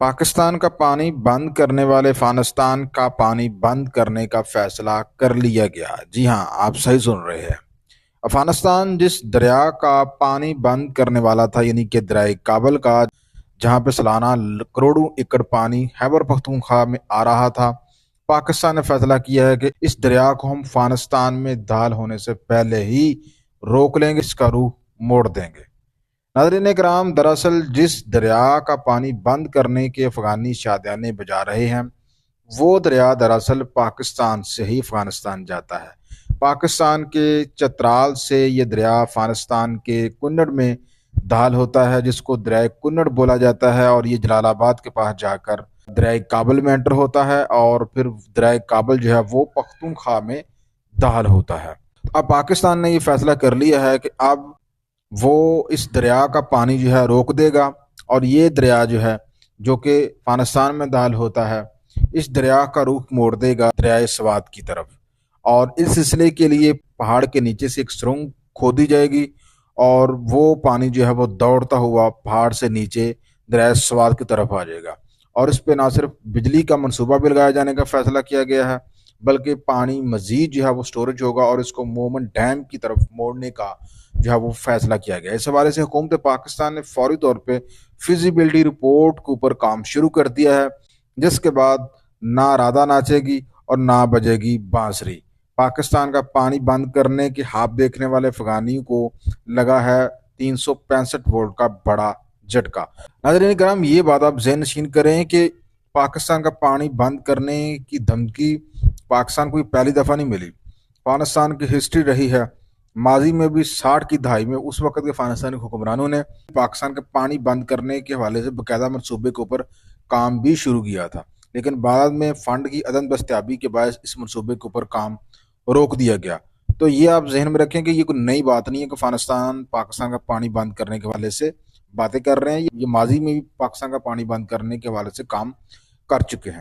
پاکستان کا پانی بند کرنے والے افغانستان کا پانی بند کرنے کا فیصلہ کر لیا گیا۔ جی ہاں، آپ صحیح سن رہے ہیں۔ افغانستان جس دریا کا پانی بند کرنے والا تھا، یعنی کہ دریائے کابل کا، جہاں پہ سالانہ کروڑوں ایکڑ پانی خیبر پختونخوا میں آ رہا تھا، پاکستان نے فیصلہ کیا ہے کہ اس دریا کو ہم افغانستان میں داخل ہونے سے پہلے ہی روک لیں گے، اس کا رخ موڑ دیں گے۔ ناظرین کرام، دراصل جس دریا کا پانی بند کرنے کے افغانی شادیانے بجا رہے ہیں، وہ دریا دراصل پاکستان سے ہی افغانستان جاتا ہے۔ پاکستان کے چترال سے یہ دریا افغانستان کے کنڑ میں داخل ہوتا ہے، جس کو دریائے کنڑ بولا جاتا ہے، اور یہ جلال آباد کے پاس جا کر دریائے کابل میں انٹر ہوتا ہے، اور پھر دریائے کابل جو ہے وہ پختونخوا میں داخل ہوتا ہے۔ اب پاکستان نے یہ فیصلہ کر لیا ہے کہ اب وہ اس دریا کا پانی جو ہے روک دے گا، اور یہ دریا جو ہے جو کہ افغانستان میں داخل ہوتا ہے، اس دریا کا رخ موڑ دے گا دریائے سوات کی طرف، اور اس سلسلے کے لیے پہاڑ کے نیچے سے ایک سرنگ کھودی جائے گی، اور وہ پانی جو ہے وہ دوڑتا ہوا پہاڑ سے نیچے دریائے سوات کی طرف آ جائے گا۔ اور اس پہ نہ صرف بجلی کا منصوبہ بھی لگایا جانے کا فیصلہ کیا گیا ہے، بلکہ پانی مزید جو ہے وہ سٹوریج ہوگا، اور اس کو مومن ڈیم کی طرف موڑنے کا جو ہے وہ فیصلہ کیا گیا۔ اس حوالے سے حکومت پاکستان نے فوری طور پہ فیزیبلٹی رپورٹ کے اوپر کام شروع کر دیا ہے، جس کے بعد نہ رادا ناچے گی اور نہ بجے گی بانسری۔ پاکستان کا پانی بند کرنے کے خواب دیکھنے والے افغانیوں کو لگا ہے 365 وولٹ کا بڑا جھٹکا۔ ناظرین کرام، یہ بات آپ ذہن نشین کریں کہ پاکستان کا پانی بند کرنے کی دھمکی پاکستان کو پہلی دفعہ نہیں ملی۔ افغانستان کی ہسٹری رہی ہے، ماضی میں بھی 60 کی دہائی میں اس وقت کے افغانستانی حکمرانوں نے پاکستان کا پانی بند کرنے کے حوالے سے باقاعدہ منصوبے کے اوپر کام بھی شروع کیا تھا، لیکن بعد میں فنڈ کی عدم دستیابی کے باعث اس منصوبے کے اوپر کام روک دیا گیا۔ تو یہ آپ ذہن میں رکھیں کہ یہ کوئی نئی بات نہیں ہے کہ افغانستان پاکستان کا پانی بند کرنے کے حوالے سے باتیں کر رہے ہیں، یہ ماضی میں بھی پاکستان کا پانی بند کرنے کے حوالے سے کام کر چکے ہیں۔